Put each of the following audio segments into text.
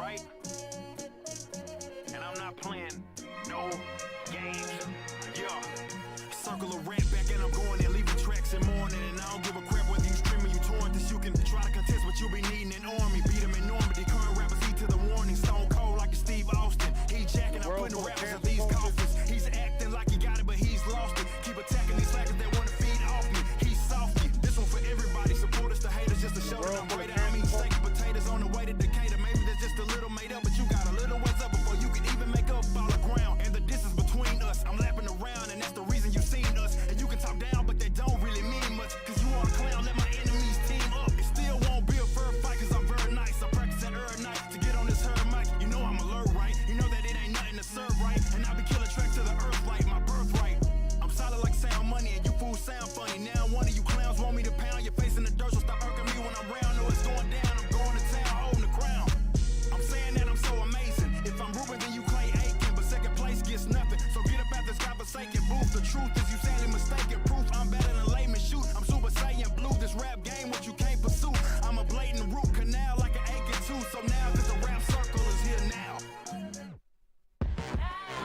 right? And I'm not playing no games. Yeah. Circle of red back and I'm going and leaving tracks in morning. And I don't give a crap whether you streaming, you torrent this. You can try to contest, but you'll be needing an army. Beat them in Normandy. Current rappers heed to the warning. Stone cold like a Steve Austin. He jacking up putting rappers in these coffins. He's acting like he got it, but he's lost it. Keep attacking these slackers that want to feed off me. He's softy. This one for everybody. Supporters to haters just to show that I'm greater. I mean, steak and potatoes on the way to Decatur. Maybe there's just a little made up, but you got a little ways up before you can even make up all the ground. And the distance between us, I'm lapping around, and that's the reason you seen us. And you can talk down, but that don't really mean much. Cause you are a clown, let my enemies team up. It still won't be a fair fight, cause I'm very nice. I practice at every night to get on this herd mic. You know I'm alert, right? You know that it ain't nothing to serve, right? And I be killing tracks to the earth like my birthright. I'm solid like sound money, and you fools sound funny. Now one of you clowns want me to pound your face in the dirt, so stop irking me when I'm round. No, it's going down, I'm going to town, holding the crown. I'm saying that I'm so amazing. If I'm Ruben, then you claim Aiken, but second place gets nothing. So get up out this godforsaken booth. The truth is you sadly mistaken. Proof I'm better than layman shoot. I'm Super Saiyan blue. This rap game, what you can't pursue. I'm a blatant root canal like an aching tooth. So now, cause the rap circle is here now.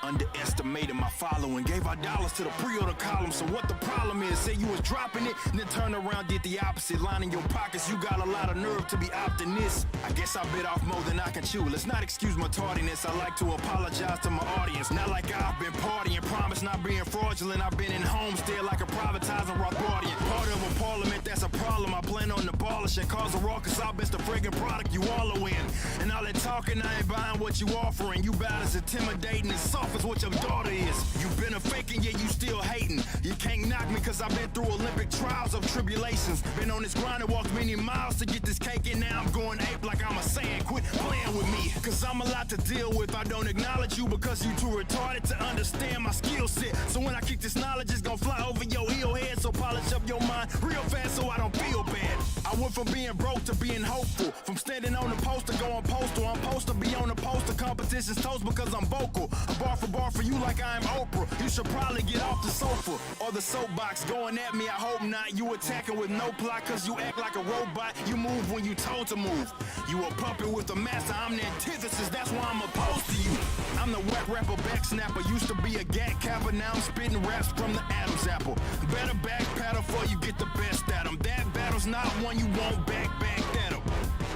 Underestimated my following, gave our dollars to the pre-order column. So what the problem is, say you was dropping it, and then turn around, did the opposite. Line in your pockets, you got a lot of nerve to be opting this. I guess I bit off more than I can chew. Let's not excuse my tardiness, I like to apologize to my audience. Not like I've been partying, promise not being fraudulent. I've been in homestead like a privatizing Rothbardian. Part of a parliament, that's a problem. I plan on abolishing, cause a raucous, I'll best the friggin' product you all are in. And all that talking, I ain't buying what you offering. You about as intimidating and soft as what your daughter is. You been a faking, yeah, you still hating. You can't knock me cause I've been through Olympic trials of tribulations. Been on this grind and walked many miles to get this cake, and now I'm going ape like I'm a Saiyan. Quit playing with me, cause I'm a lot to deal with. I don't acknowledge you because you too retarded to understand my skill set. So when I kick this knowledge, it's gonna fly over your heel head. So polish up your mind real fast so I don't feel bad. I went from being broke to being hopeful. From standing on the post to going postal. I'm supposed to be on the poster competition's toast because I'm vocal. I bar for you like I'm Oprah. You should probably get off the sofa or the soapbox. Going at me, I hope not. You attacking with no plot cause you act like a robot. You move when you told to move. You a puppet with a master, I'm the antithesis. That's why I'm opposed to you. I'm the whack rapper, back snapper. Used to be a gat capper, now I'm spitting raps from the Adam's apple. Better back paddle before you get the best at them. That battle's not one you won't back at them.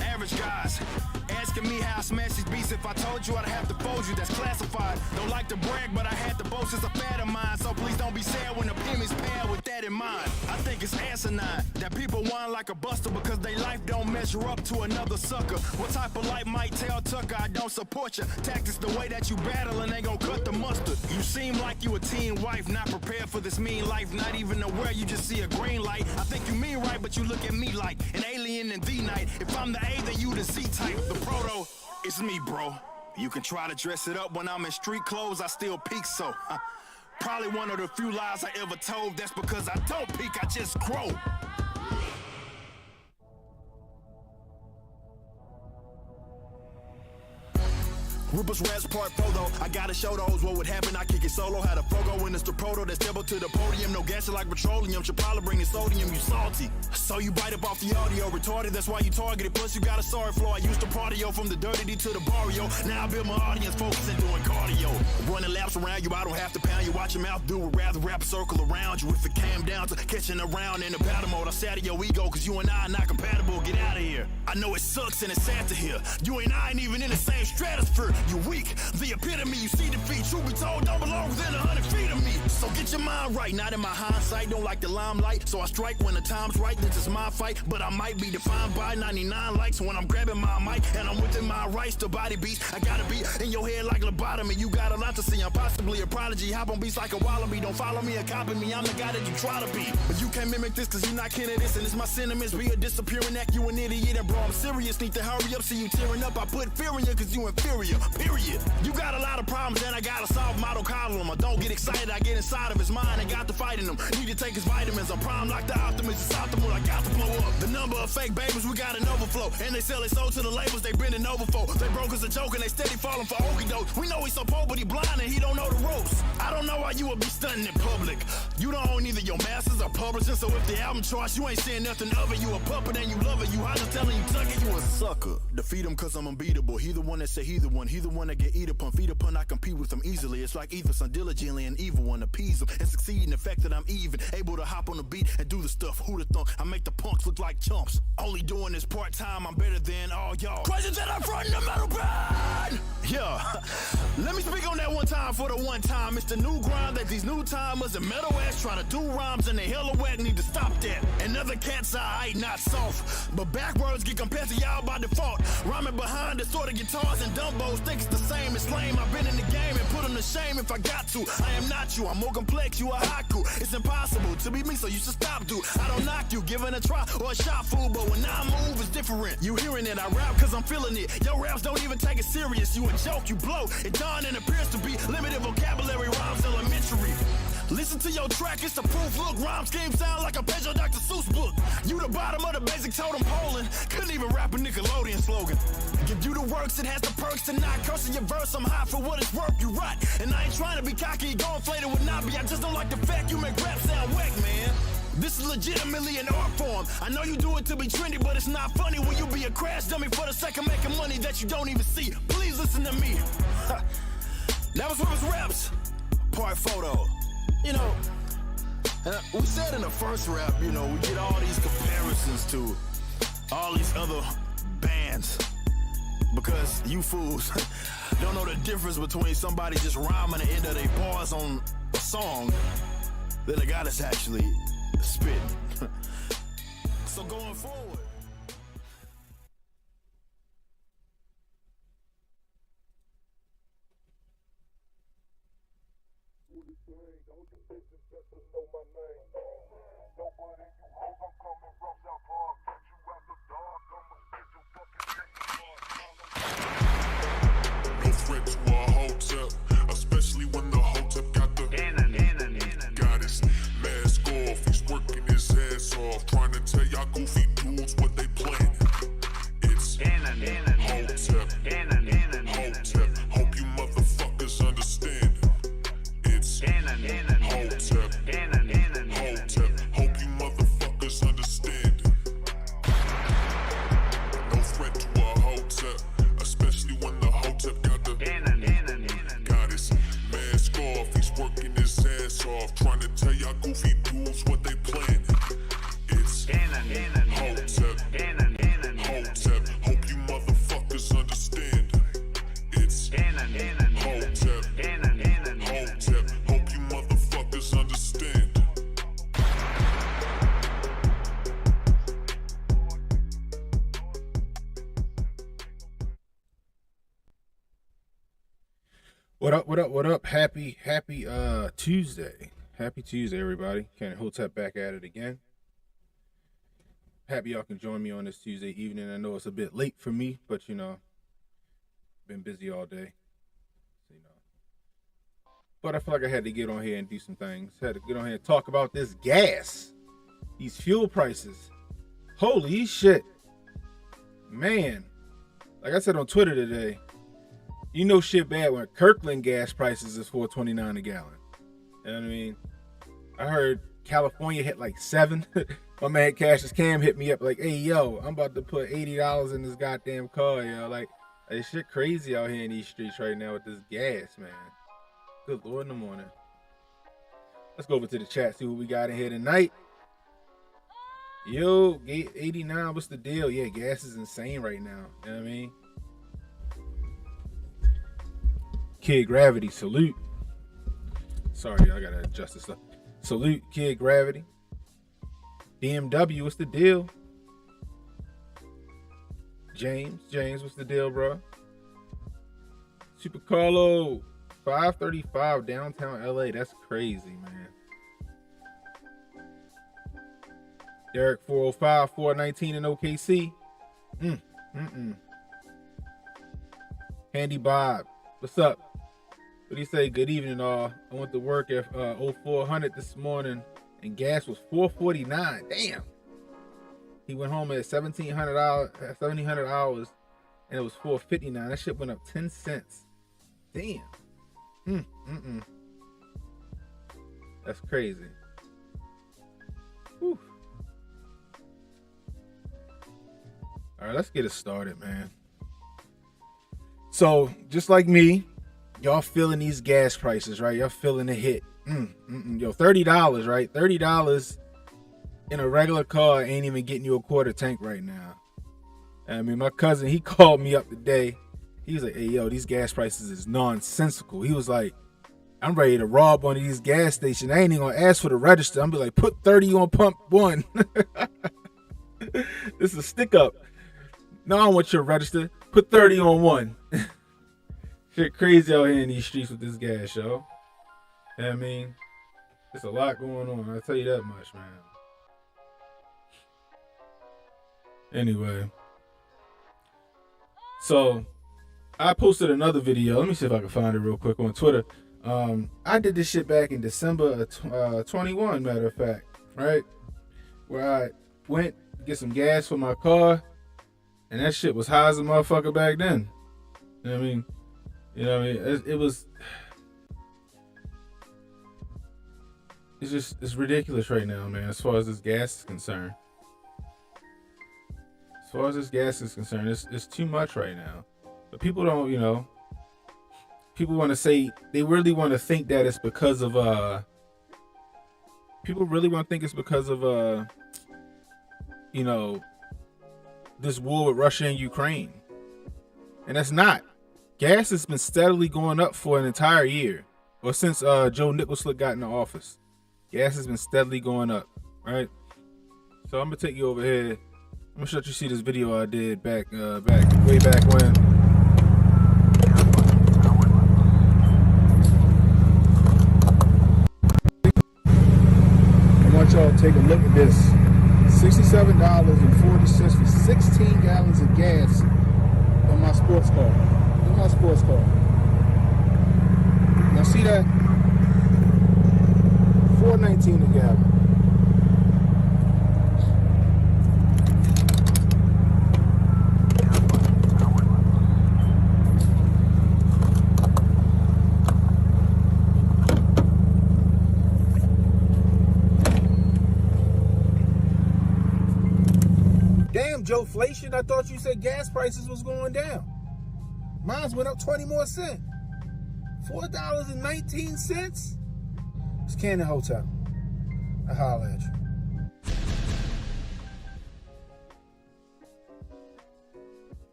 Average guys asking me how I smash these beats. If I told you, I'd have to fold you. That's classified. Don't like to brag, but I had to boast. It's a fad of mine. So please don't be sad when the opinions paired with that in mind. I think it's asinine that people whine like a buster because they life don't measure up to another sucker. What type of life might tell Tucker I don't support your tactics? The way that you battle and ain't gon' cut the mustard. You seem like you a teen wife, not prepared for this mean life. Not even aware you just see a green light. I think you mean right, but you look at me like an alien in the night. If I'm the A, then you the Z type. The proto, it's me, bro. You can try to dress it up when I'm in street clothes, I still peak, so probably one of the few lies I ever told. That's because I don't peak, I just grow. Rupert Rats Part Photo, I gotta show those what would happen. I kick it solo, had a Fogo in it's the proto that step up to the podium. No gas like petroleum, should probably bring the sodium, you salty. So you bite up off the audio, retarded, that's why you targeted. Plus you got a sorry flow, I used to partyo from the dirty D to the barrio. Now I build my audience, focusing doing cardio. Running laps around you, I don't have to pound you. Watch your mouth do it, rather wrap a circle around you. If it came down to catching around in the battle mode, I saddle your ego, cause you and I are not compatible, get out of here. I know it sucks and it's sad to hear. You and I ain't even in the same stratosphere. You weak, the epitome, you see defeat. Truth be told, don't belong within 100 feet of me. So get your mind right, not in my hindsight. Don't like the limelight, so I strike when the time's right. This is my fight, but I might be defined by 99 likes when I'm grabbing my mic and I'm within my rights to body beats. I gotta be in your head like lobotomy. You got a lot to see, I'm possibly a prodigy. Hop on beats like a wallaby. Don't follow me or copy me, I'm the guy that you try to be. But you can't mimic this cause you're not kidding this, and it's my sentiments. Be a disappearing act, you an idiot, and bro, I'm serious. Need to hurry up, see you tearing up. I put fear in you cause you inferior. period. You got a lot of problems and I gotta solve them. I don't coddle them. I don't get excited, I get inside of his mind and got to fighting him. Need to take his vitamins. I'm prime like the optimist. It's optimal, I got to blow up. The number of fake babies, we got an overflow. And they sell it sold to the labels, they bending over for. They broke us a joke and they steady falling for okey doke. We know he's so poor, but he blind and he don't know the ropes. I don't know why you would be stunting in public. You don't own either your masters or publishing, so if the album charts, you ain't saying nothing of it. You a puppet and you love it. You I just telling you tuck it, you a sucker. Defeat him cause I'm unbeatable. He the one that say he the one. He the one that get eat upon. Feed upon, I compete with him easily. It's like either some diligently and evil one appease him and succeed in the fact that I'm even able to hop on the beat and do the stuff. Who the thunk? I make the punks look like chumps. Only doing this part time, I'm better than all y'all. Crazy that I'm frontin' the metal band. Yeah, let me speak on that one time for the one time. It's the new grind that these new timers and metal ass try to do rhymes and they hella whack, need to stop that. And other cats I not soft, but backwards get compared to y'all by default. Rhyming behind distorted guitars and dumbos, think it's the same, it's lame. I've been in the game and put them to shame if I got to. I am not you, I'm more complex, you a haiku. It's impossible to be me, so you should stop, dude. I don't knock you, giving a try or a shot, fool, but when I move, it's different. You hearing it, I rap cause I'm feeling it. Your raps don't even take it serious, you a joke, you blow. It done and appears to be limited vocabulary, rhymes elementary. Listen to your track, it's the proof. Look, rhyme scheme sound like a page on Dr. Seuss book. You the bottom of the basic totem polling. Couldn't even rap a Nickelodeon slogan. Give you the works, it has the perks to not cursing your verse. I'm hot for what it's worth, you right. And I ain't trying to be cocky, go inflated would not be. I just don't like the fact you make rap sound whack, man. This is legitimately an art form. I know you do it to be trendy, but it's not funny when you be a crash dummy for the sake of making money that you don't even see. Please listen to me. That was Rivers Raps, part photo. You know, we said in the first rap, you know, we get all these comparisons to all these other bands because you fools don't know the difference between somebody just rhyming the end of their bars on a song than a guy that's actually spitting. So going forward. No threat to a Hotep, especially when the Hotep got the got his mask off. He's working his ass off, trying to tell y'all goofy dudes what they planning. It's Hotep, Hotep. Hope you motherfuckers understand. It's Hotep, Hotep. Hope you motherfuckers understand. No threat to a Hotep, especially when the Hotep got the got his mask off. He's working his ass off, trying to tell y'all goofy dudes what they planning. It's Hotep, Hotep. Hope you motherfuckers understand. It's Hotep, Hotep. Hope you motherfuckers understand. What up, what up, what up? Happy Tuesday. Happy Tuesday, everybody. Ken Hotep back at it again. Happy y'all can join me on this Tuesday evening. I know it's a bit late for me, but you know, been busy all day. So, you know. But I feel like I had to get on here and do some things. Had to get on here and talk about this gas. These fuel prices. Holy shit. Man. Like I said on Twitter today, you know shit bad when Kirkland gas prices is $4.29 a gallon. You know what I mean? I heard California hit like 7. My man Cassius Cam hit me up like, hey, yo, I'm about to put $80 in this goddamn car, yo. Like, this shit crazy out here in these streets right now with this gas, man. Good Lord in the morning. Let's go over to the chat, see what we got in here tonight. Yo, 89, what's the deal? Yeah, gas is insane right now. You know what I mean? Kid Gravity, salute. Sorry, I gotta adjust this stuff. Salute, Kid Gravity. BMW, what's the deal? James, what's the deal, bro? Super Carlo, 535 downtown LA. That's crazy, man. Derek 405, 419 in OKC. Handy Bob, what's up? What do you say? Good evening, all. I went to work at 0400 this morning, and gas was $4.49. Damn. He went home at $1,700 hours, and it was $4.59. That shit went up 10 cents. Damn. That's crazy. Whew. All right, let's get it started, man. So, just like me, y'all feeling these gas prices, right? Y'all feeling the hit. Yo, $30, right? $30 in a regular car ain't even getting you a quarter tank right now. I mean, my cousin, he called me up today. He was like, hey, yo, these gas prices is nonsensical. He was like, I'm ready to rob one of these gas stations. I ain't even gonna ask for the register. I'm be like, put 30 on pump one. This is a stick up. No, I don't want your register. Put 30 on one. Shit crazy out here in these streets with this gas, yo. You know what I mean? There's a lot going on. I'll tell you that much, man. Anyway. So, I posted another video. Let me see if I can find it real quick on Twitter. I did this shit back in December of 21, matter of fact, right? Where I went to get some gas for my car, and that shit was high as a motherfucker back then. You know what I mean? You know what I mean? It was... It's ridiculous right now, man, as far as this gas is concerned. As far as this gas is concerned, it's too much right now. But people don't, you know... People want to say, they really want to think that it's because of, people really want to think it's because of, you know, this war with Russia and Ukraine. And that's not. Gas has been steadily going up for an entire year, or since Joe Nicholson got into office. Gas has been steadily going up, right? So I'm gonna take you over here. I'm gonna let you see this video I did way back when. I want y'all to take a look at this. $67.40 for 16 gallons of gas on my sports car. In my sports car. Now see that? $4.19 a gallon. Damn, Joe Inflation, I thought you said gas prices was going down. Mine went up 20 more cents. $4.19? It's Cannon Hotep. I holler at you.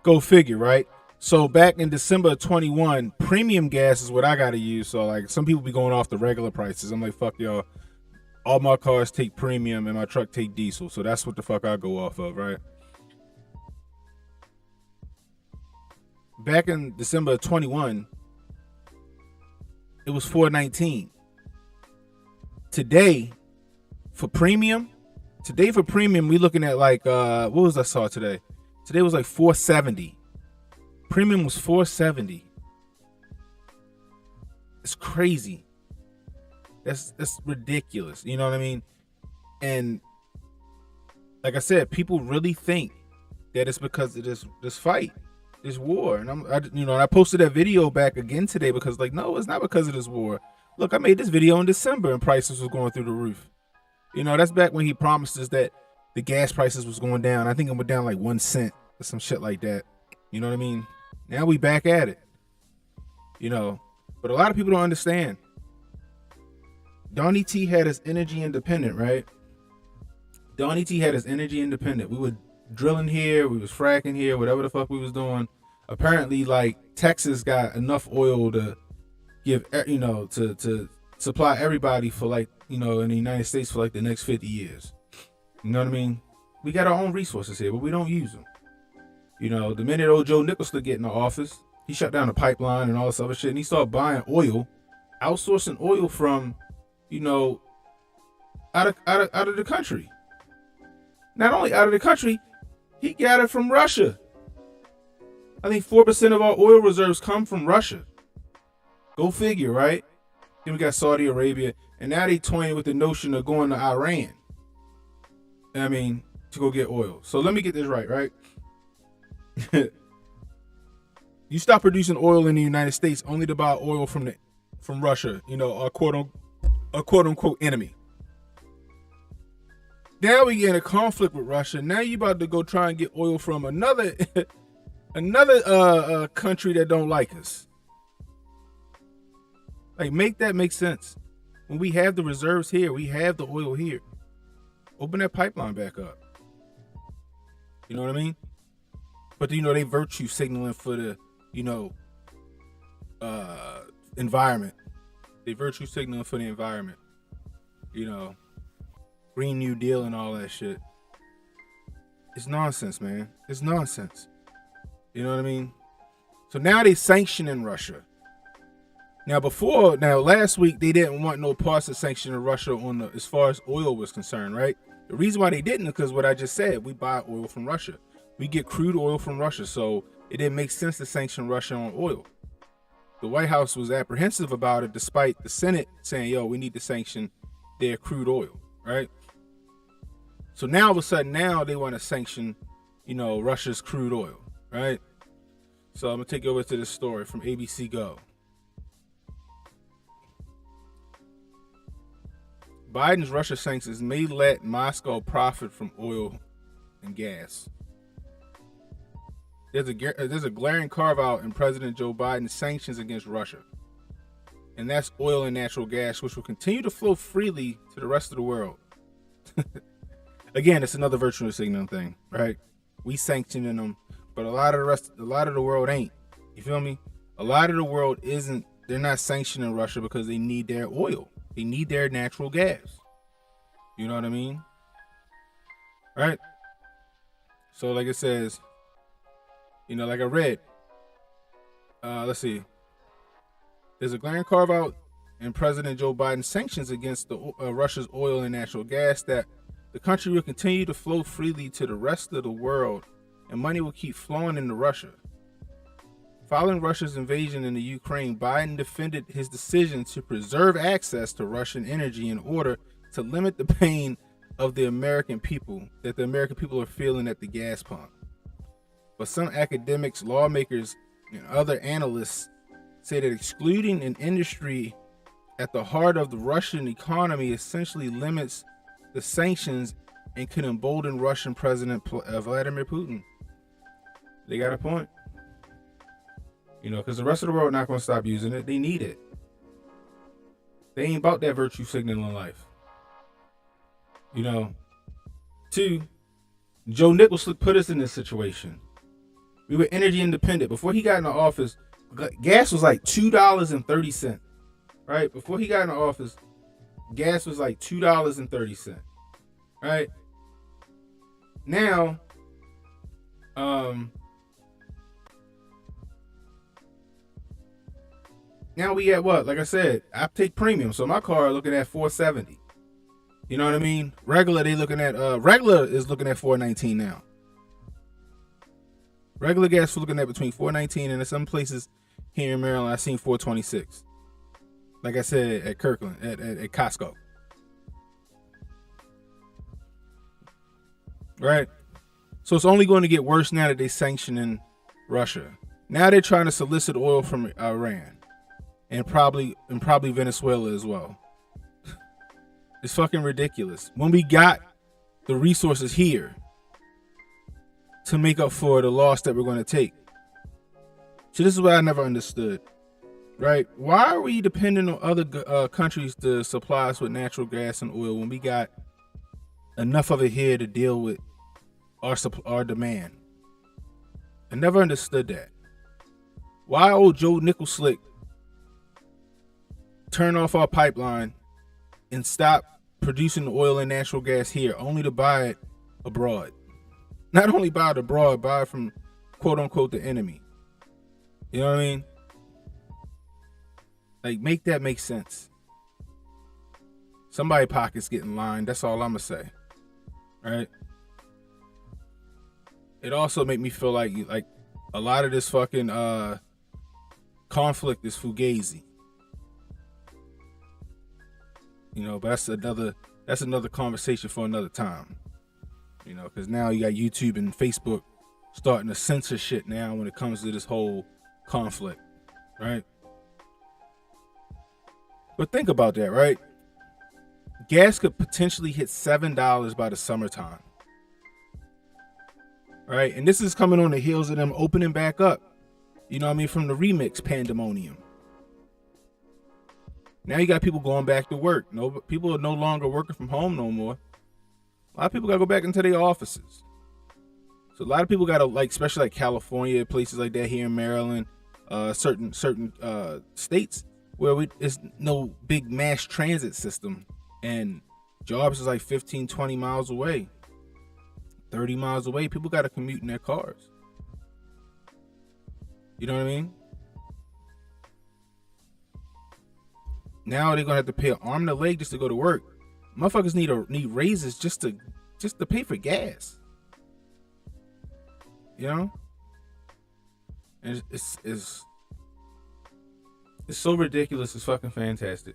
Go figure, right? So back in December of 21, premium gas is what I gotta use. So like some people be going off the regular prices. I'm like, fuck y'all. All my cars take premium and my truck take diesel. So that's what the fuck I go off of, right? Back in December of 21, it was $4.19. Today, for premium, we looking at like what was I saw today? Today was like $4.70. Premium was $4.70. It's crazy. That's ridiculous. You know what I mean? And like I said, people really think that it's because of this fight, this war. And I posted that video back again today because like, no, it's not because of this war. Look, I made this video in December and prices was going through the roof. You know, that's back when he promised us that the gas prices was going down. I think it went down like 1 cent or some shit like that. You know what I mean? Now we back at it. You know, but a lot of people don't understand. Donnie T had his energy independent, right? Donnie T had his energy independent. We were drilling here, we was fracking here, whatever the fuck we was doing. Apparently, like, Texas got enough oil to give, you know, to supply everybody for like, you know, in the United States for like the next 50 years. You know what I mean? We got our own resources here, but we don't use them. You know, the minute old Joe Nicholson get in the office, he shut down the pipeline and all this other shit, and he started buying oil, outsourcing oil from, you know, out of the country. Not only out of the country, He got it from Russia. I think 4% of our oil reserves come from Russia. Go figure, right? Then we got Saudi Arabia, and now they toying with the notion of going to Iran. I mean, to go get oil. So let me get this right? You stop producing oil in the United States only to buy oil from Russia, our quote unquote enemy. Now we get in a conflict with Russia. Now you about to go try and get oil from another country that don't like us. Like, make that make sense. When we have the reserves here, we have the oil here. Open that pipeline back up. You know what I mean? But they virtue signaling for the environment. They virtue signaling for the environment. Green New Deal and all that shit. It's nonsense, man. It's nonsense. You know what I mean? So now they sanctioning Russia. Now last week they didn't want no parts of sanctioning Russia as far as oil was concerned, right? The reason why they didn't is because what I just said, we buy oil from Russia. We get crude oil from Russia, so it didn't make sense to sanction Russia on oil. The White House was apprehensive about it, despite the Senate saying, we need to sanction their crude oil, right? So now all of a sudden, they want to sanction, Russia's crude oil, right? So I'm going to take you over to this story from ABC Go. Biden's Russia sanctions may let Moscow profit from oil and gas. There's a glaring carve-out in President Joe Biden's sanctions against Russia. And that's oil and natural gas, which will continue to flow freely to the rest of the world. Again, it's another virtual signaling thing, right? We sanctioning them, but a lot of the world ain't. You feel me? A lot of the world they're not sanctioning Russia because they need their oil. They need their natural gas. You know what I mean? Right? So like it says, like I read, let's see. There's a glaring carve out in President Joe Biden's sanctions against Russia's oil and natural gas that the country will continue to flow freely to the rest of the world and money will keep flowing into Russia. Following Russia's invasion into Ukraine, Biden defended his decision to preserve access to Russian energy in order to limit the pain of the American people are feeling at the gas pump. But some academics, lawmakers, and other analysts say that excluding an industry at the heart of the Russian economy essentially limits the sanctions and could embolden Russian President Vladimir Putin. They got a point. Because the rest of the world not going to stop using it. They need it. They ain't about that virtue signaling life. Two, Joe Nicholson put us in this situation. We were energy independent. Before he got in the office, gas was like $2.30. Right? Before he got in the office, gas was like $2.30. Right? Now, now we at what? Like I said, I take premium, so my car looking at $4.70. You know what I mean? Regular is looking at $4.19 now. Regular gas for looking at between $4.19 and in some places here in Maryland I've seen $4.26. Like I said, at Kirkland, at Costco. Right? So it's only going to get worse now that they're sanctioning Russia. Now they're trying to solicit oil from Iran. And probably Venezuela as well. It's fucking ridiculous. When we got the resources here to make up for the loss that we're going to take. So this is what I never understood. Right? Why are we dependent on other countries to supply us with natural gas and oil when we got enough of it here to deal with our demand? I never understood that. Why old Joe Nicholslick turn off our pipeline and stop producing the oil and natural gas here only to buy it abroad? Not only buy it abroad, buy it from quote unquote the enemy. You know what I mean? Like, make that make sense. Somebody pockets getting lined. That's all I'm gonna say. All right. it also made me feel like a lot of this fucking conflict is fugazi. You know, but that's another conversation for another time. You know, because now you got YouTube and Facebook starting to censor shit now when it comes to this whole conflict, right? But think about that, right? Gas could potentially hit $7 by the summertime, right? And this is coming on the heels of them opening back up, you know what I mean, from the remix pandemonium. Now you got people going back to work. No, people are no longer working from home no more. A lot of people got to go back into their offices. So a lot of people got to, like, especially like California, places like that here in Maryland, certain states where there's no big mass transit system, and jobs is like 15, 20 miles away, 30 miles away. People got to commute in their cars. You know what I mean? Now they're gonna have to pay an arm and a leg just to go to work. Motherfuckers need raises just to pay for gas. You know? And it's so ridiculous. It's fucking fantastic.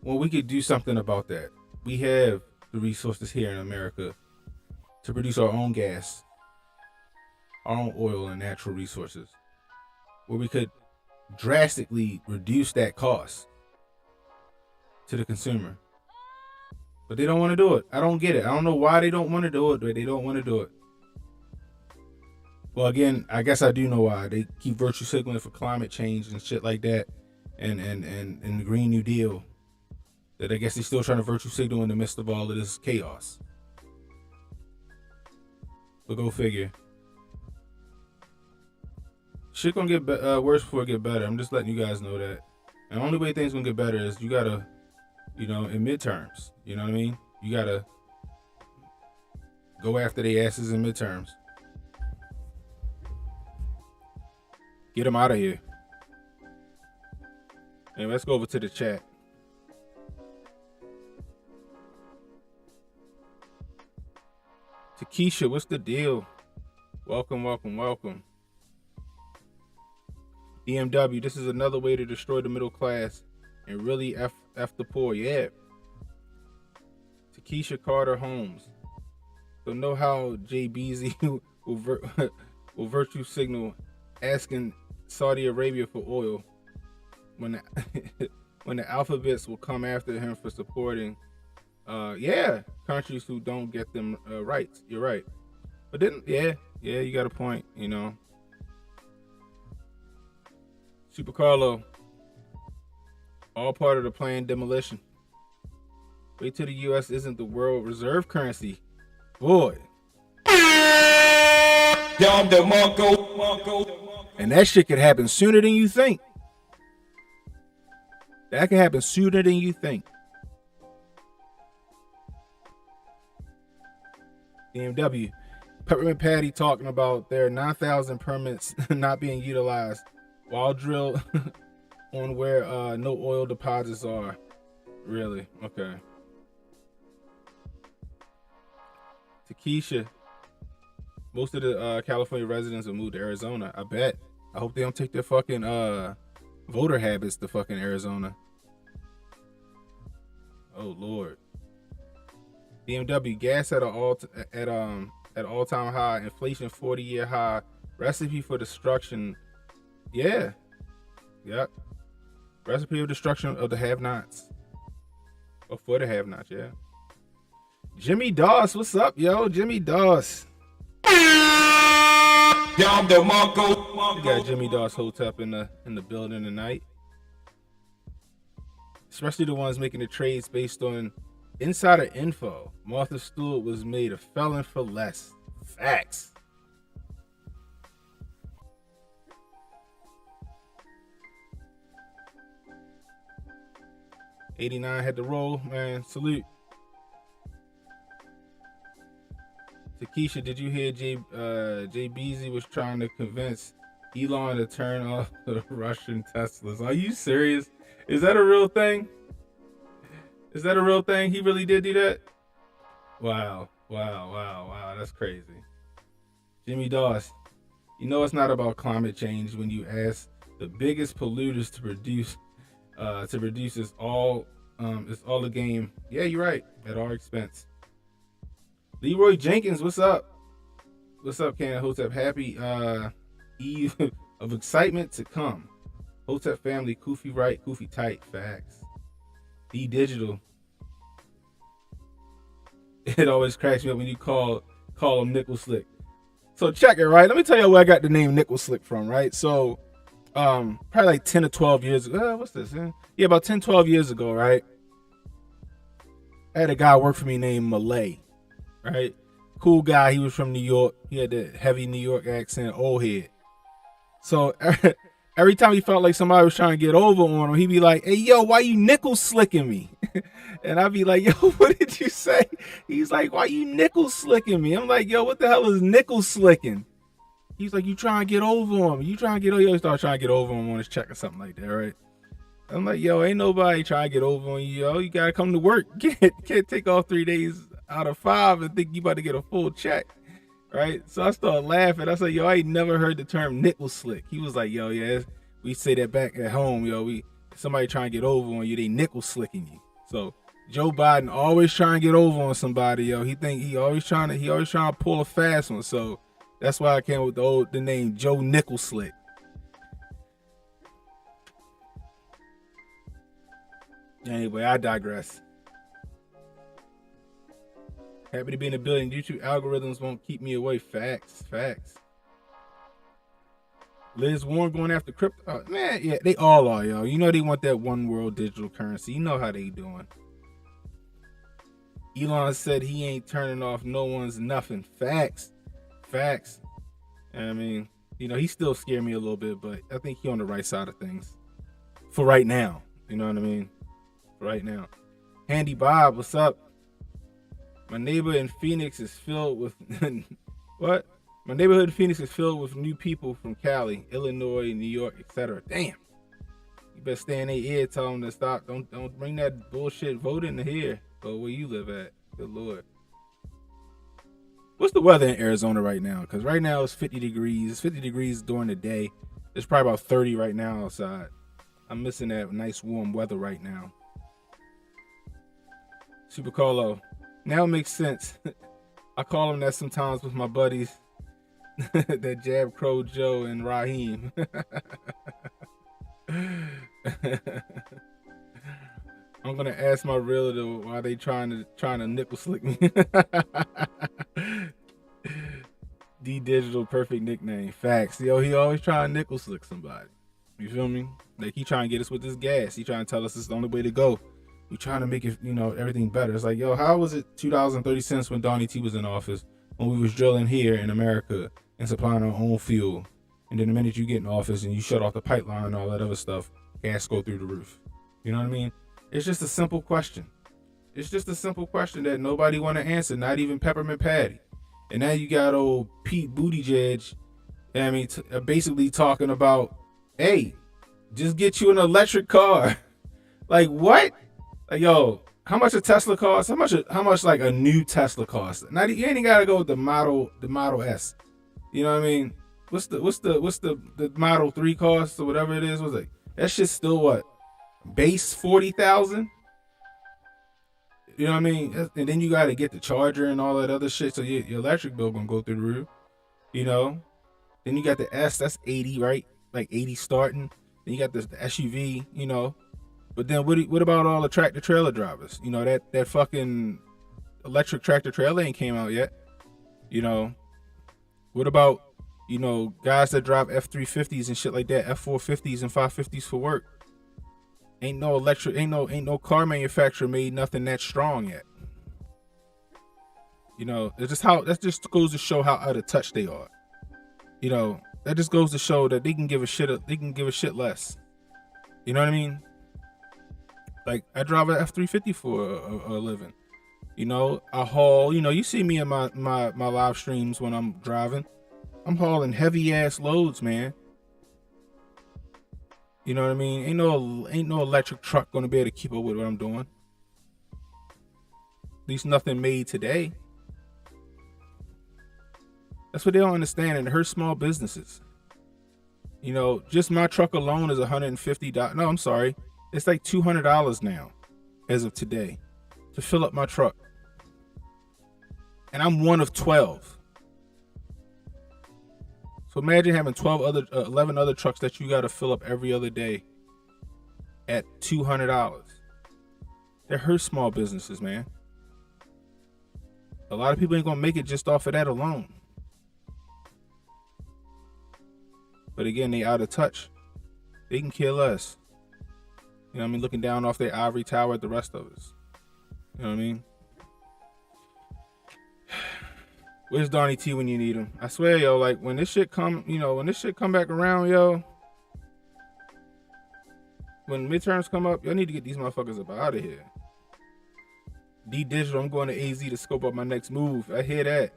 Well, we could do something about that. We have the resources here in America to produce our own gas, our own oil and natural resources, where we could drastically reduce that cost to the consumer. But they don't want to do it. I don't get it. I don't know why they don't want to do it, but they don't want to do it. Well, again, I guess I do know why. They keep virtue signaling for climate change and shit like that, and the Green New Deal. That I guess they're still trying to virtue signal in the midst of all of this chaos. But go figure. Shit gonna get worse before it get better. I'm just letting you guys know that. And the only way things gonna get better is you gotta, you know, in midterms. You know what I mean? You gotta go after their asses in midterms. Get them out of here. And let's go over to the chat. Takesha, what's the deal? Welcome, welcome, welcome. BMW, this is another way to destroy the middle class and really F the poor. Yeah. Takesha Carter Holmes. Don't know how JBZ will virtue signal asking Saudi Arabia for oil when the alphabets will come after him for supporting countries who don't get them rights. You're right. But then you got a point, you know. Super Carlo, all part of the planned demolition. Wait till the U.S. isn't the world reserve currency. Boy. And that shit could happen sooner than you think. That could happen sooner than you think. BMW. Peppermint Patty talking about their 9,000 permits not being utilized while drill on where no oil deposits are. Really? Okay. Takesha. Most of the California residents will move to Arizona. I bet. I hope they don't take their fucking voter habits to fucking Arizona. Oh Lord. BMW gas at all-time high, inflation 40-year high, recipe for destruction. Yeah. Yep. Recipe of destruction of the have-nots. Or for the have-nots, yeah. Jimmy Doss, what's up, yo? Jimmy Doss. You got Jimmy Doss Hotep in the building tonight. Especially the ones making the trades based on insider info. Martha Stewart was made a felon for less. Facts. '89 had to roll, man. Salute. Takesha, did you hear Jay Beezy was trying to convince Elon to turn off the Russian Teslas? Are you serious? Is that a real thing? Is that a real thing? He really did do that? Wow. That's crazy. Jimmy Dawes. You know it's not about climate change when you ask the biggest polluters to produce is all a game. Yeah, you're right. At our expense. Leroy Jenkins, what's up? What's up, Can Hotep? Happy eve of excitement to come. Hotep family, Koofy right, Koofy tight. Facts. D Digital. It always cracks me up when you call him Nickel Slick. So check it, right? Let me tell you where I got the name Nickel Slick from, right? So probably like 10 or 12 years ago. What's this? Yeah, about 10, 12 years ago, right? I had a guy work for me named Malay, right? Cool guy. He was from New York. He had that heavy New York accent, old head. So every time he felt like somebody was trying to get over on him, he'd be like, "Hey, yo, why you nickel slicking me?" And I'd be like, "Yo, what did you say?" He's like, "Why you nickel slicking me?" I'm like, "Yo, what the hell is nickel slicking?" He's like, "You trying to get over on me? You trying to get over?" He started trying to get over on his check or something like that, right? I'm like, "Yo, ain't nobody trying to get over on you, yo. You gotta come to work. Can't take off 3 days out of 5 and think you about to get a full check." Right? So I started laughing. I said, "Yo, I ain't never heard the term nickel slick." He was like, "Yo, yeah, we say that back at home, yo. Somebody trying to get over on you, they nickel slicking you." So Joe Biden always trying to get over on somebody, yo. He always trying to pull a fast one. So that's why I came with the name Joe Nickel Slick. Anyway, I digress. Happy to be in a billion. YouTube algorithms won't keep me away. Facts. Liz Warren going after crypto. Oh, man, yeah, they all are, yo. You know they want that one world digital currency. You know how they doing. Elon said he ain't turning off no one's nothing. Facts. I mean, you know, he still scared me a little bit, but I think he on the right side of things. For right now. You know what I mean? For right now. Handy Bob, what's up? My neighbor in Phoenix is filled with what? My neighborhood in Phoenix is filled with new people from Cali, Illinois, New York, etc. Damn. You better stay in their ear, tell them to stop. Don't bring that bullshit vote in here. Go where you live at. Good Lord. What's the weather in Arizona right now? Because right now it's 50 degrees. It's 50 degrees during the day. It's probably about 30 right now outside. I'm missing that nice warm weather right now. Super Carlo. Now it makes sense. I call him that sometimes with my buddies. That Jab Crow Joe and Raheem. I'm gonna ask my realtor why they trying to nickel slick me. D Digital perfect nickname. Facts. Yo, he always trying to nickel slick somebody. You feel me? Like he trying to get us with this gas. He trying to tell us it's the only way to go. We trying to make it, you know, everything better. It's like, yo, how was it $2.30 when Donnie T was in office, when we was drilling here in America and supplying our own fuel, and then the minute you get in office and you shut off the pipeline and all that other stuff, gas go through the roof. You know what I mean? It's just a simple question. It's just a simple question that nobody want to answer, not even Peppermint Patty. And now you got old Pete Buttigieg, I mean, basically talking about, hey, just get you an electric car. Like what? Like, yo, how much a Tesla costs? How much like a new Tesla costs? Now you ain't gotta go with the Model S. You know what I mean? What's the Model 3 cost or whatever it is? What's like that shit's still what? Base 40,000? You know what I mean? And then you gotta get the charger and all that other shit, so your electric bill gonna go through the roof. You know? Then you got the S, that's 80, right? Like 80 starting. Then you got the SUV, you know. But then what about all the tractor trailer drivers? You know, that fucking electric tractor trailer ain't came out yet. You know, what about, you know, guys that drive F-350s and shit like that, F-450s and 550s for work? Ain't no car manufacturer made nothing that strong yet. You know, that just goes to show how out of touch they are. You know, that just goes to show that they can give a shit less. You know what I mean? Like, I drive an F-350 for a living. You know, I haul, you know, you see me in my live streams when I'm driving. I'm hauling heavy ass loads, man. You know what I mean? Ain't no electric truck gonna be able to keep up with what I'm doing. At least nothing made today. That's what they don't understand, and it hurts small businesses. You know, just my truck alone is $150. No, I'm sorry. It's like $200 now, as of today, to fill up my truck. And I'm one of 12. So imagine having 11 other trucks that you got to fill up every other day at $200. That hurts small businesses, man. A lot of people ain't gonna make it just off of that alone. But again, they out of touch. They can care less. You know what I mean? Looking down off their ivory tower at the rest of us. You know what I mean? Where's Donnie T when you need him? I swear, yo, like when this shit come back around, yo. When midterms come up, y'all need to get these motherfuckers up out of here. D Digital, I'm going to AZ to scope up my next move. I hear that.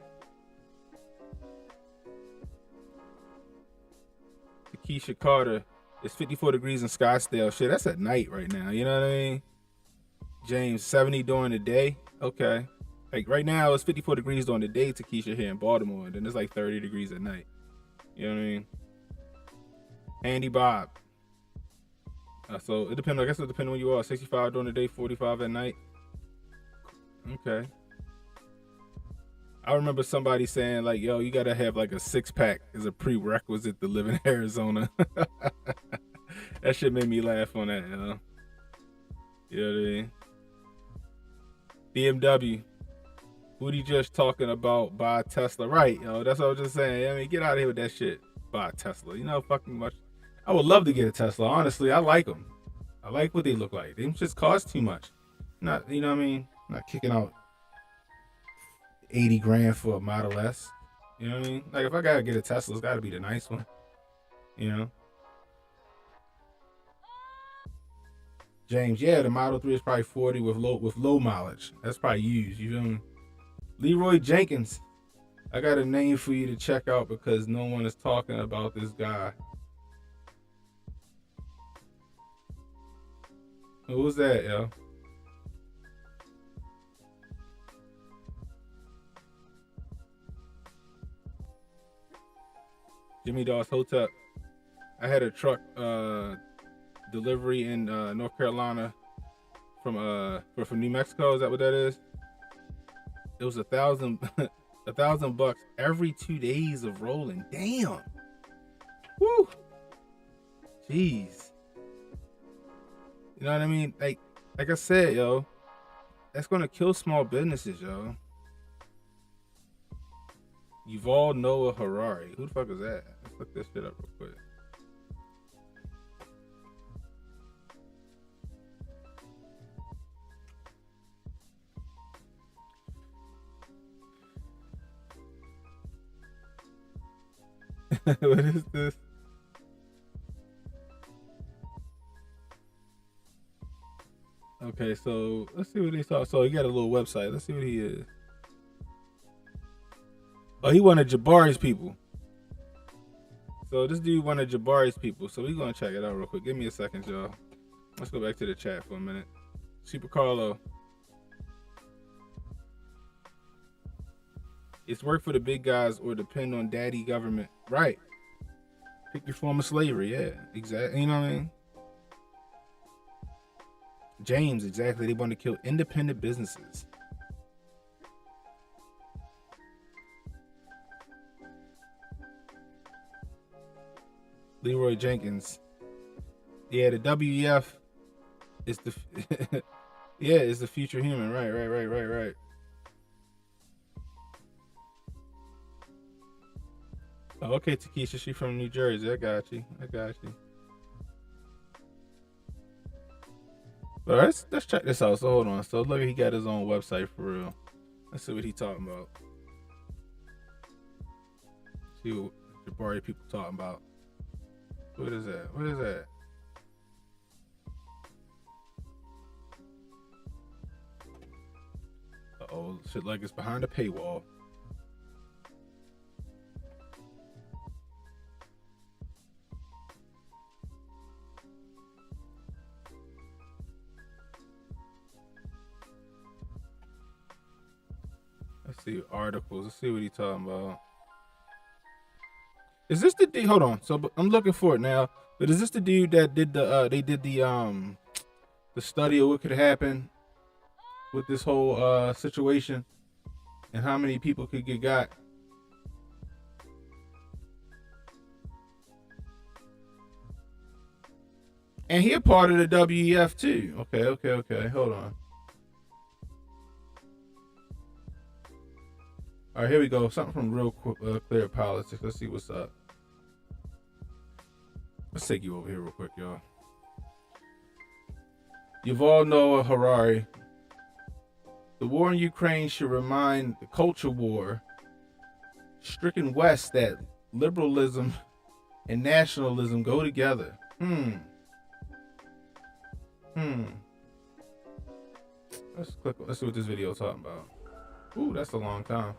Keisha Carter, it's 54 degrees in Scottsdale. Shit, that's at night right now. You know what I mean? James, 70 during the day. Okay. Like right now, it's 54 degrees during the day to Keisha here in Baltimore. And then it's like 30 degrees at night. You know what I mean? Andy Bob. So it depends. I guess it depends on when you are. 65 during the day, 45 at night. Okay. I remember somebody saying like, yo, you gotta have like a 6-pack as a prerequisite to live in Arizona. That shit made me laugh on that, yo. You know what I mean? BMW. Woody just talking about buy a Tesla. Right, yo. That's what I was just saying. I mean, get out of here with that shit. Buy a Tesla. You know, fucking much. I would love to get a Tesla. Honestly, I like them. I like what they look like. They just cost too much. Not, you know what I mean? Not kicking out 80 grand for a Model S. You know what I mean? Like if I gotta get a Tesla, it's gotta be the nice one. You know? James, yeah, the Model 3 is probably 40 with low mileage. That's probably used. You feel me? Leroy Jenkins, I got a name for you to check out because no one is talking about this guy. Who was that, yo? Jimmy Dawes Hotep. I had a truck delivery in North Carolina from New Mexico. Is that what that is? It was $1,000 every 2 days of rolling. Damn. Woo. Jeez. You know what I mean? Like I said, yo, that's gonna kill small businesses, yo. Yuval Noah Harari. Who the fuck is that? Let's look this shit up real quick. What is this? Okay, so let's see what he's talking. So he got a little website. Let's see what he is. Oh, he one of Jabari's people. So this dude one of Jabari's people. So we're gonna check it out real quick. Give me a second, y'all. Let's go back to the chat for a minute. Super Carlo. It's work for the big guys or depend on daddy government. Right. Pick your form of slavery. Yeah, exactly. You know what I mean? James, exactly. They want to kill independent businesses. Leroy Jenkins. Yeah, the WEF is the yeah, is the future human. Right. Oh, okay, Takesha, she from New Jersey. I got you. But all right, let's check this out. So hold on. So look, he got his own website for real. Let's see what he talking about. See what Jabari people talking about. What is that? Uh-oh, shit like it's behind a paywall. Let's see articles. Let's see what he talking about. Is this the dude? Hold on. So I'm looking for it now. But is this the dude that did the study of what could happen with this whole situation and how many people could get got? And he a part of the WEF too. Okay. Hold on. All right, here we go. Something from Real Clear Politics. Let's see what's up. Let's take you over here real quick, y'all. Yuval Noah Harari. The war in Ukraine should remind the culture war stricken West that liberalism and nationalism go together. Let's see what this video is talking about. Ooh, that's a long time.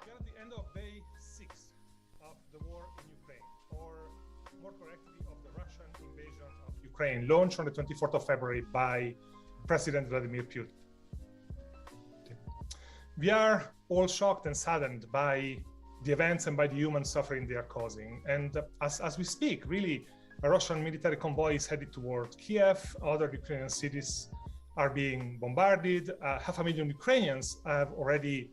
We are at the end of day 6 of the war in Ukraine, or more correctly, of the Russian invasion of Ukraine, launched on the 24th of February by President Vladimir Putin. We are all shocked and saddened by the events and by the human suffering they are causing. And as we speak, really, a Russian military convoy is headed toward Kiev. Other Ukrainian cities are being bombarded. 500,000 Ukrainians have already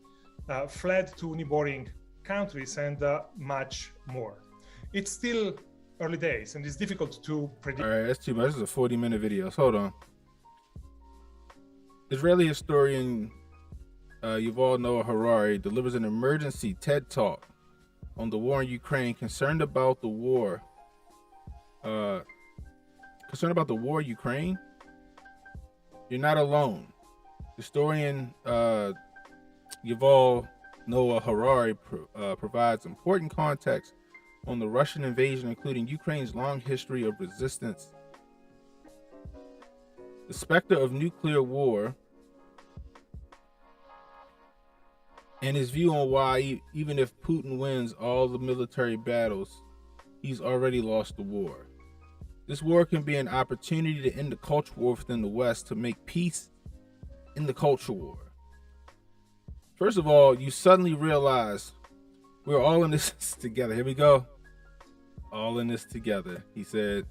fled to neighboring countries, and much more. It's still early days, and it's difficult to predict. All right, that's too much. This is a 40-minute video. So hold on. Israeli historian Yuval Noah Harari delivers an emergency TED Talk on the war in Ukraine, concerned about the war. Ukraine? You're not alone. Historian Yuval Noah Harari provides important context on the Russian invasion, including Ukraine's long history of resistance, the specter of nuclear war, and his view on why, even if Putin wins all the military battles, he's already lost the war. This war can be an opportunity to end the culture war within the West, to make peace in the culture war. First of all, you suddenly realize we're all in this together. Here we go. All in this together, he said.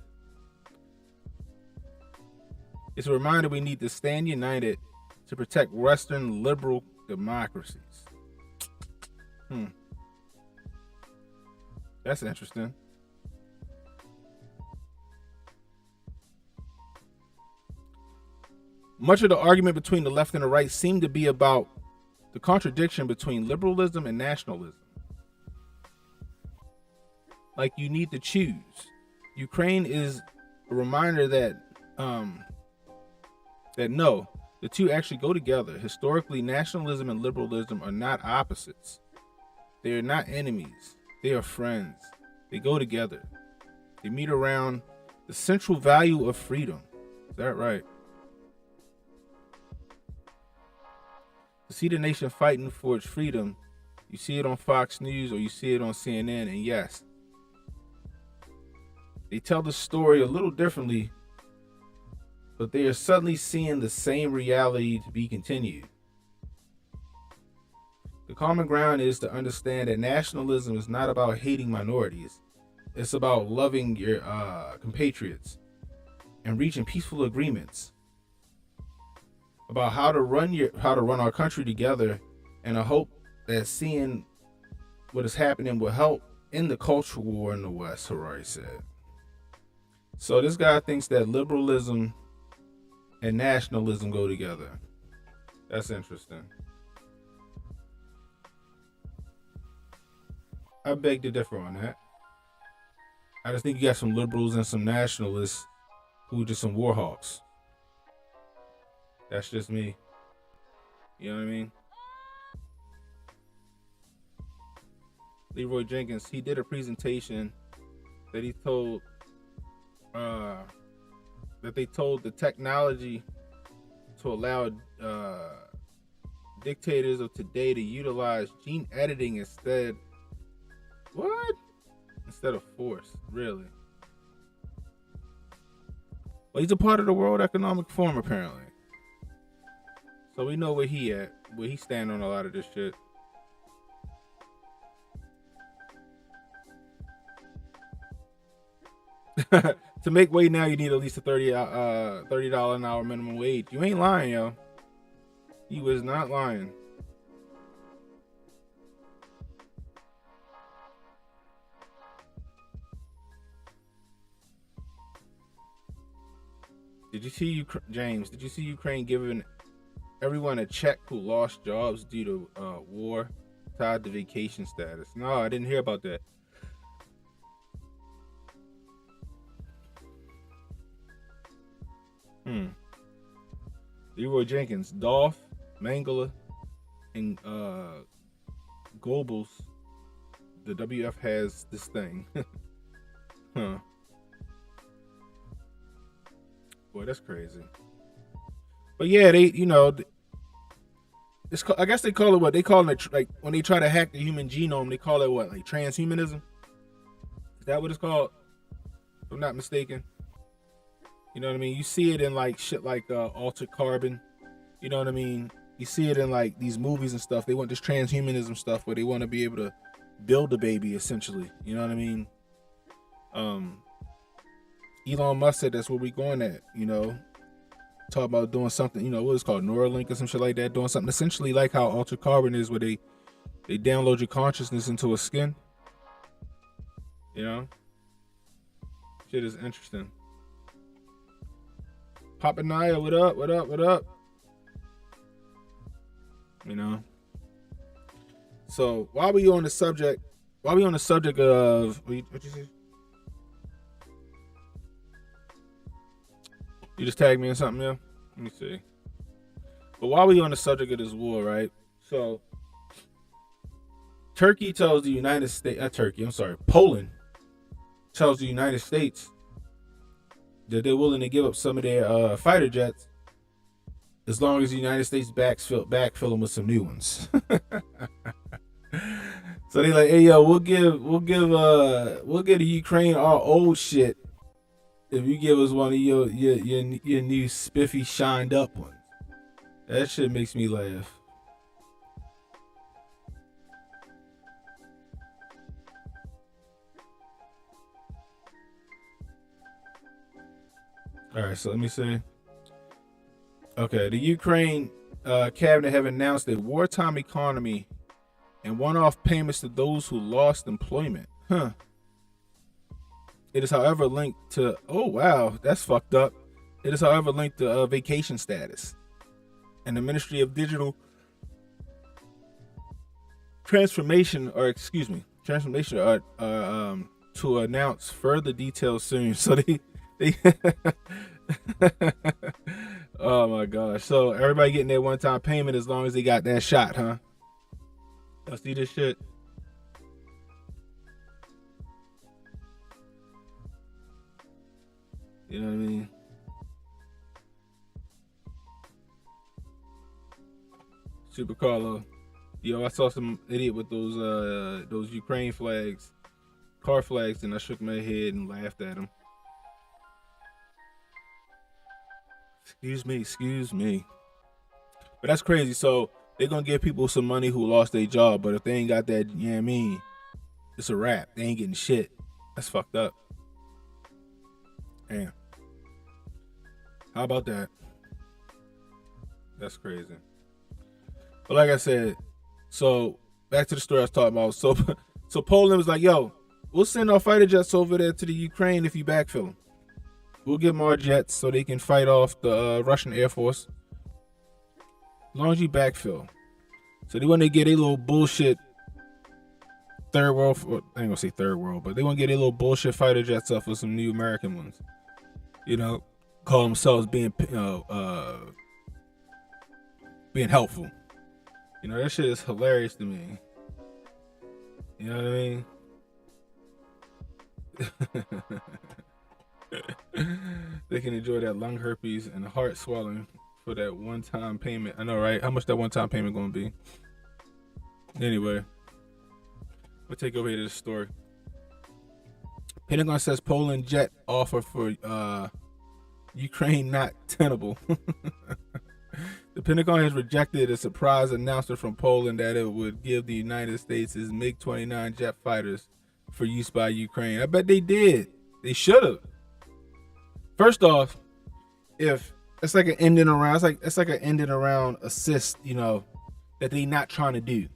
It's a reminder we need to stand united to protect Western liberal democracies. That's interesting. Much of the argument between the left and the right seemed to be about the contradiction between liberalism and nationalism. Like, you need to choose. Ukraine is a reminder that no, the two actually go together. Historically, nationalism and liberalism are not opposites. They are not enemies. They are friends. They go together. They meet around the central value of freedom. Is that right? To see the nation fighting for its freedom, you see it on Fox News or you see it on CNN, and yes, they tell the story a little differently, but they are suddenly seeing the same reality to be continued. The common ground is to understand that nationalism is not about hating minorities. It's about loving your compatriots and reaching peaceful agreements about how to run our country together, and I hope that seeing what is happening will help in the cultural war in the West, Harari said. So this guy thinks that liberalism and nationalism go together. That's interesting. I beg to differ on that. I just think you got some liberals and some nationalists who are just some war hawks. That's just me. You know what I mean? Leroy Jenkins, he did a presentation that he told that they told the technology to allow dictators of today to utilize gene editing instead of force. Really? Well, he's a part of the World Economic Forum apparently, so we know where he stand on a lot of this shit. To make weight now, you need at least a $30 an hour minimum wage. You ain't lying, yo. You was not lying. Did you see James? Did you see Ukraine giving everyone a check who lost jobs due to war tied to vacation status? No, I didn't hear about that. Leroy Jenkins, Dolph, Mangala, and Goebbels. The WF has this thing. Huh. Boy, that's crazy. But yeah, they, you know, I guess they call it what? They call it, like, when they try to hack the human genome, they call it what? Like transhumanism? Is that what it's called? If I'm not mistaken. You know what I mean? You see it in like shit like Altered Carbon. You know what I mean? You see it in like these movies and stuff. They want this transhumanism stuff where they want to be able to build a baby, essentially. You know what I mean? Elon Musk said that's where we going at, you know. Talk about doing something, you know, what is called Neuralink or some shit like that, doing something essentially like how Altered Carbon is, where they download your consciousness into a skin. You know? Shit is interesting. Papa Naya, what up, what up, what up? You know? So while we on the subject of what you say? You just tagged me in something, yeah? Let me see. But while we on the subject of this war, right? So Turkey tells the United States, Poland tells the United States that they're willing to give up some of their fighter jets as long as the United States backfill them with some new ones. So they like, hey yo, we'll give the Ukraine our old shit if you give us one of your new spiffy shined up ones. That shit makes me laugh. All right, so let me see. Okay, the Ukraine cabinet have announced a wartime economy and one-off payments to those who lost employment. Huh. It is, however, linked to, oh wow, that's fucked up. It is, however, linked to vacation status. And the Ministry of Digital Transformation to announce further details soon. So they oh my gosh. So everybody getting their one-time payment as long as they got that shot, huh? Y'all see this shit? You know what I mean? Super Carlo. Yo, I saw some idiot with those Ukraine flags, car flags, and I shook my head and laughed at him. Excuse me. But that's crazy. So they're gonna give people some money who lost their job, but if they ain't got that, you know what I mean, it's a wrap. They ain't getting shit. That's fucked up. Damn. How about that? That's crazy. But like I said, so back to the story I was talking about. So Poland was like, yo, we'll send our fighter jets over there to the Ukraine if you backfill them. We'll give them our jets so they can fight off the Russian Air Force. As long as you backfill. So they want to get a little bullshit third world, I ain't gonna say third world, but they want to get a little bullshit fighter jets up with some new American ones. You know, call themselves being helpful. You know, that shit is hilarious to me. You know what I mean? They can enjoy that lung herpes and heart swelling for that one-time payment. I know, right? How much that one-time payment gonna be? Anyway, we'll take over here to the story. Pentagon says Poland jet offer for Ukraine not tenable. The Pentagon has rejected a surprise announcement from Poland that it would give the United States its MiG-29 jet fighters for use by Ukraine. I bet they did. They should have. First off, if it's like an ending around, it's like an ending around assist, you know, that they not trying to do.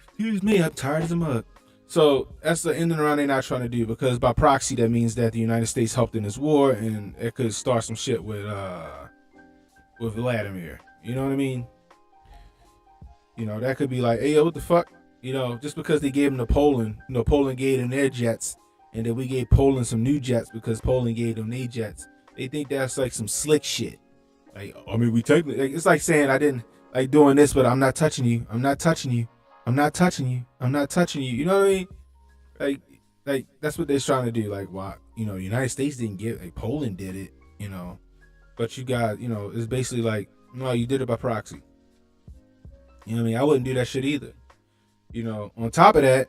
Excuse me, I'm tired as a mug. So that's the ending around they not trying to do, because by proxy that means that the United States helped in this war, and it could start some shit with Vladimir. You know what I mean? You know, that could be like, hey, yo, what the fuck? You know, just because they gave them to Poland, you know, Poland gave them their jets, and then we gave Poland some new jets because Poland gave them their jets. They think that's like some slick shit. Like, I mean, we take like, it's like saying I didn't like doing this, but I'm not touching you. I'm not touching you. I'm not touching you. I'm not touching you. You know what I mean? Like that's what they're trying to do. Like, why? You know, United States didn't get it. Like, Poland did it. You know, but you got, you know, it's basically like, no, you did it by proxy. You know what I mean? I wouldn't do that shit either. You know, on top of that,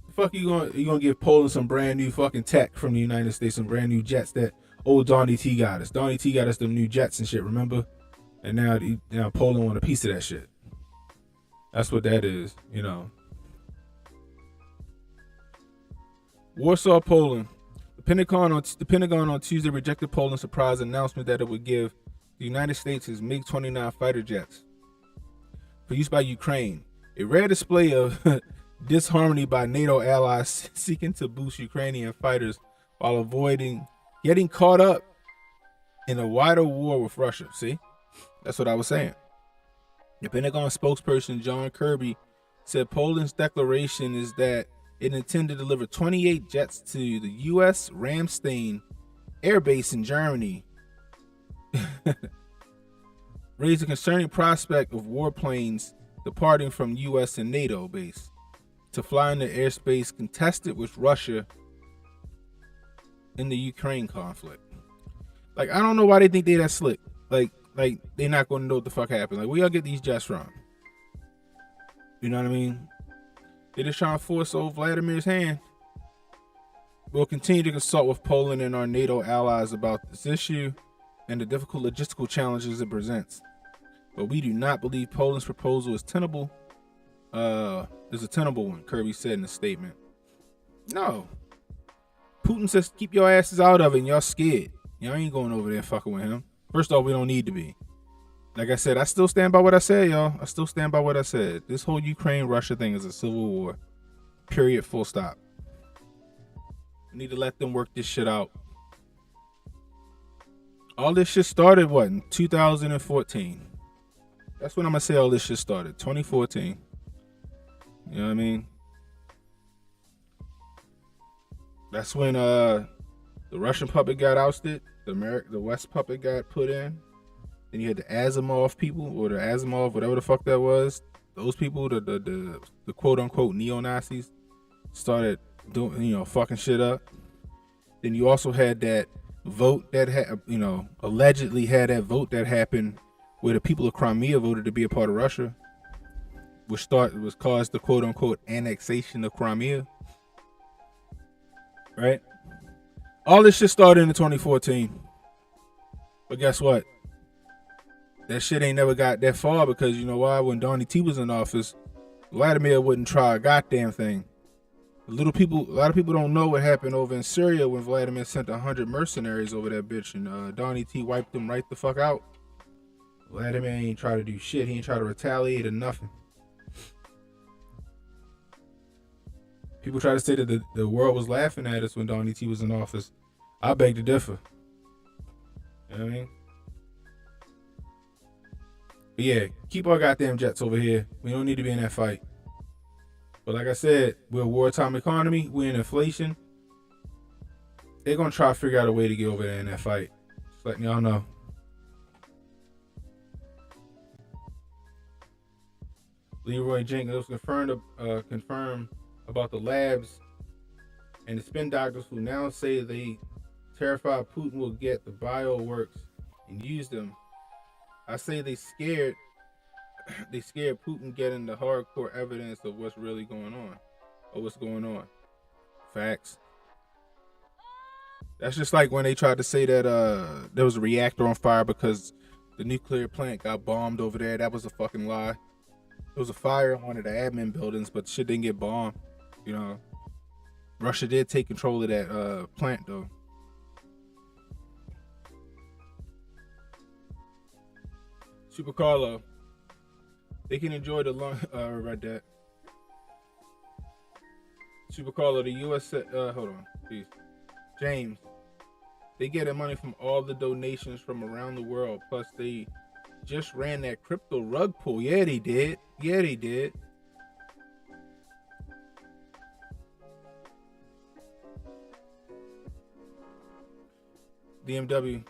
the fuck you gonna give Poland some brand new fucking tech from the United States, some brand new jets that old Donnie T got us. Donnie T got us them new jets and shit, remember? And now Poland want a piece of that shit. That's what that is, you know. Warsaw, Poland. The Pentagon on Tuesday rejected Poland's surprise announcement that it would give the United States its MiG-29 fighter jets for use by Ukraine. A rare display of disharmony by NATO allies seeking to boost Ukrainian fighters while avoiding getting caught up in a wider war with Russia. See? That's what I was saying. The Pentagon spokesperson John Kirby said Poland's declaration is that it intended to deliver 28 jets to the U.S. Ramstein Air Base in Germany, raised a concerning prospect of warplanes departing from U.S. and NATO base to fly in the airspace contested with Russia in the Ukraine conflict. Like, I don't know why they think they that slick. Like they're not going to know what the fuck happened. Like, where y'all get these jets from? You know what I mean? They're just trying to force old Vladimir's hand. We'll continue to consult with Poland and our NATO allies about this issue and the difficult logistical challenges it presents. But we do not believe Poland's proposal is tenable. Is a tenable one, Kirby said in a statement. No. Putin says keep your asses out of it and y'all scared. Y'all ain't going over there fucking with him. First off, we don't need to be. Like I said, I still stand by what I said, y'all. I still stand by what I said. This whole Ukraine-Russia thing is a civil war. Period. Full stop. We need to let them work this shit out. All this shit started, what, in 2014? That's when I'm going to say all this shit started. 2014. You know what I mean? That's when the Russian puppet got ousted. The West puppet got put in. Then you had the Asimov people, or the Asimov, whatever the fuck that was. Those people, the quote unquote neo-Nazis, started doing, you know, fucking shit up. Then you also had that vote that had, you know, allegedly had that vote that happened where the people of Crimea voted to be a part of Russia, which caused the quote unquote annexation of Crimea. Right? All this shit started in 2014. But guess what? That shit ain't never got that far, because you know why? When Donnie T was in office, Vladimir wouldn't try a goddamn thing. A lot of people don't know what happened over in Syria when Vladimir sent 100 mercenaries over that bitch, and Donnie T wiped them right the fuck out. Vladimir ain't try to do shit. He ain't try to retaliate or nothing. People try to say that the world was laughing at us when Donnie T was in office. I beg to differ. You know what I mean? But yeah, keep our goddamn jets over here. We don't need to be in that fight. But like I said, we're a wartime economy. We're in inflation. They're going to try to figure out a way to get over there in that fight. Just letting y'all know. Leroy Jenkins was confirmed about the labs and the spin doctors who now say they terrified Putin will get the bioworks and use them. I say they scared Putin getting the hardcore evidence of what's really going on, or what's going on. Facts. That's just like when they tried to say that there was a reactor on fire because the nuclear plant got bombed over there. That was a fucking lie. There was a fire in one of the admin buildings, but shit didn't get bombed. You know, Russia did take control of that plant though. Super Carlo, they can enjoy the long. Read that. Super Carlo, the U.S. Hold on, please. James, they get their money from all the donations from around the world. Plus, they just ran that crypto rug pull. Yeah, they did. Yeah, they did. DMW.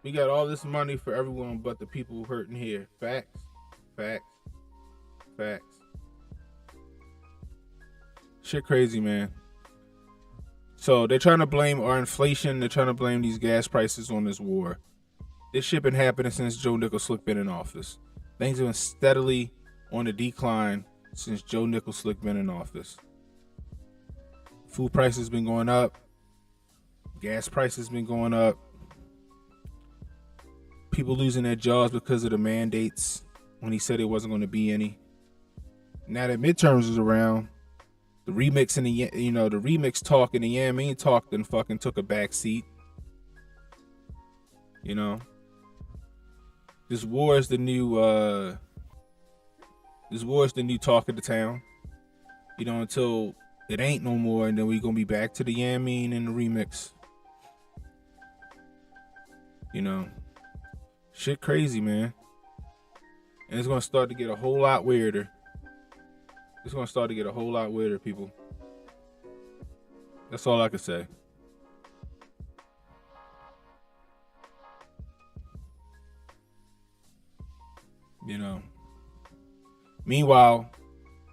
We got all this money for everyone but the people hurting here. Facts. Facts. Facts. Shit crazy, man. So they're trying to blame our inflation. They're trying to blame these gas prices on this war. This shit been happening since Joe Nickel Slick been in office. Things have been steadily on the decline since Joe Nickel Slick been in office. Food prices been going up. Gas prices been going up. People losing their jobs because of the mandates when he said it wasn't going to be any. Now that midterms is around, the remix and the remix talk and the Yamin talk then fucking took a back seat. You know, this war is the new talk of the town. You know, until it ain't no more, and then we gonna be back to the Yamin and the remix. You know, shit crazy, man. And it's gonna start to get a whole lot weirder. It's gonna start to get a whole lot weirder, people. That's all I can say. You know. Meanwhile,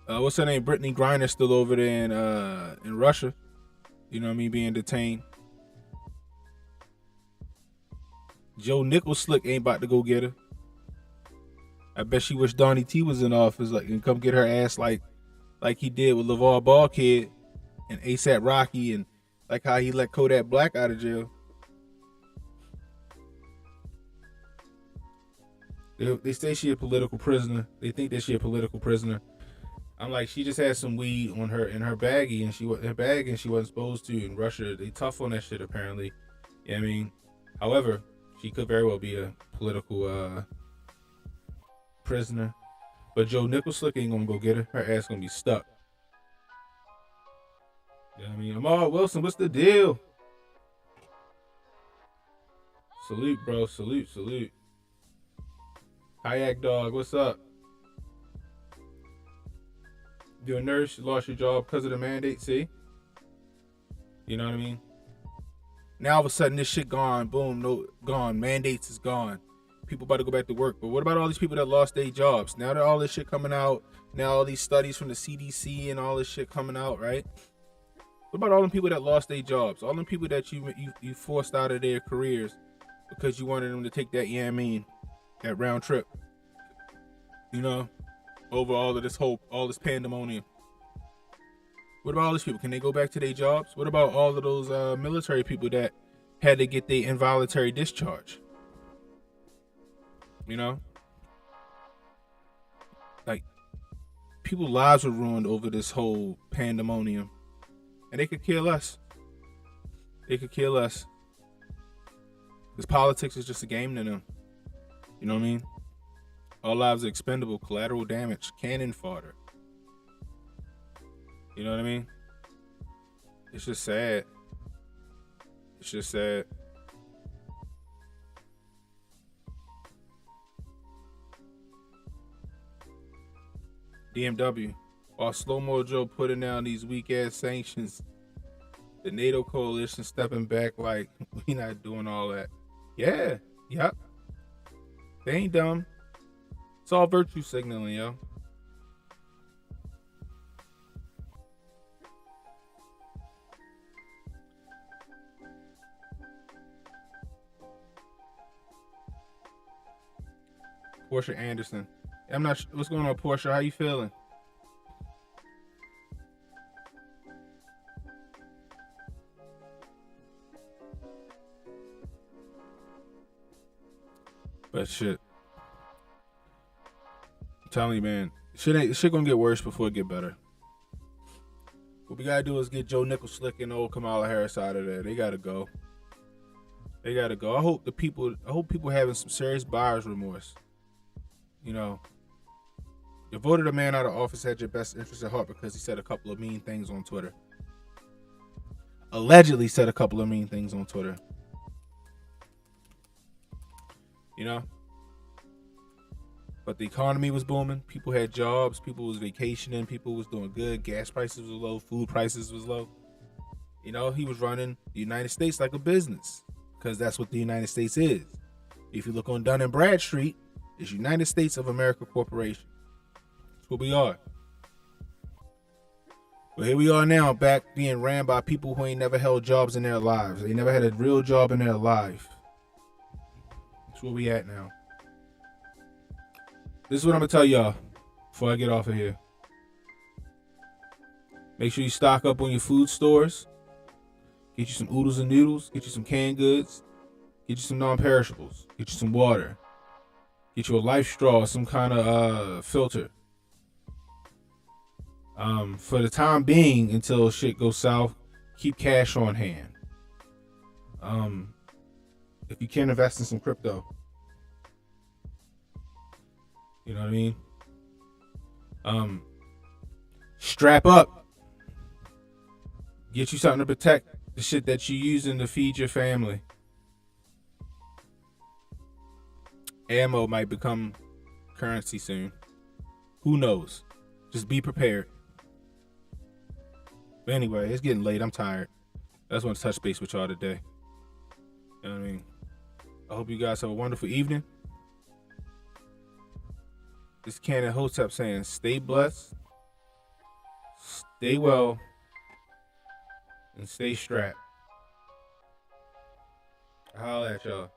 what's her name? Brittany Griner still over there in Russia. You know what I mean? Being detained. Joe Nickel Slick ain't about to go get her. I bet she wish Donnie T was in office, like, and come get her ass like he did with LeVar Ball Kid and ASAP Rocky, and like how he let Kodak Black out of jail. They say she a political prisoner. They think that she a political prisoner. I'm like, she just had some weed on her in her baggie, and she wasn't supposed to. In Russia, they tough on that shit apparently. You know what I mean? However, she could very well be a political prisoner. But Joe Nickel Slick ain't gonna go get her. Her ass gonna be stuck. You know what I mean? Amar Wilson, what's the deal? Salute, bro. Salute. Kayak Dog, what's up? You're a nurse, you lost your job because of the mandate, see? You know what I mean? Now all of a sudden this shit gone, boom, no, gone. Mandates is gone. People about to go back to work. But what about all these people that lost their jobs? Now that all this shit coming out, now all these studies from the CDC and all this shit coming out, right? What about all them people that lost their jobs? All them people that you forced out of their careers because you wanted them to take that, that round trip. You know, over all this pandemonium. What about all these people? Can they go back to their jobs? What about all of those military people that had to get their involuntary discharge? You know? Like, people's lives were ruined over this whole pandemonium. And they could kill us. Because politics is just a game to them. You know what I mean? All lives are expendable, collateral damage, cannon fodder. You know what I mean? It's just sad. DMW, while Slow Mo Joe putting down these weak ass sanctions, the NATO coalition stepping back like we not doing all that. Yeah, yep. They ain't dumb. It's all virtue signaling, yo. Portia Anderson. I'm not sure. What's going on, Portia? How you feeling? But shit. telling you, man, shit gonna get worse before it get better. What we gotta do is get Joe Nickel Slick and old Kamala Harris out of there. They gotta go. They gotta go. I hope people having some serious buyer's remorse. You know, you voted a man out of office had your best interest at heart because he said a couple of mean things on Twitter. Allegedly said a couple of mean things on Twitter. You know? But the economy was booming. People had jobs. People was vacationing. People was doing good. Gas prices was low. Food prices was low. You know, he was running the United States like a business because that's what the United States is. If you look on Dun & Bradstreet, it's United States of America Corporation. That's what we are. But here we are now, back being ran by people who ain't never held jobs in their lives. They never had a real job in their life. That's where we at now. This is what I'm going to tell y'all before I get off of here. Make sure you stock up on your food stores. Get you some oodles and noodles. Get you some canned goods. Get you some non-perishables. Get you some water. Get you a life straw, some kind of filter. For the time being, until shit goes south, keep cash on hand. If you can, invest in some crypto. You know what I mean? Strap up. Get you something to protect the shit that you're using to feed your family. Ammo might become currency soon. Who knows? Just be prepared. But anyway, it's getting late. I'm tired. I just want to touch base with y'all today. You know what I mean? I hope you guys have a wonderful evening. This Canon Hotep saying, stay blessed, stay well, and stay strapped. I'll holla at y'all.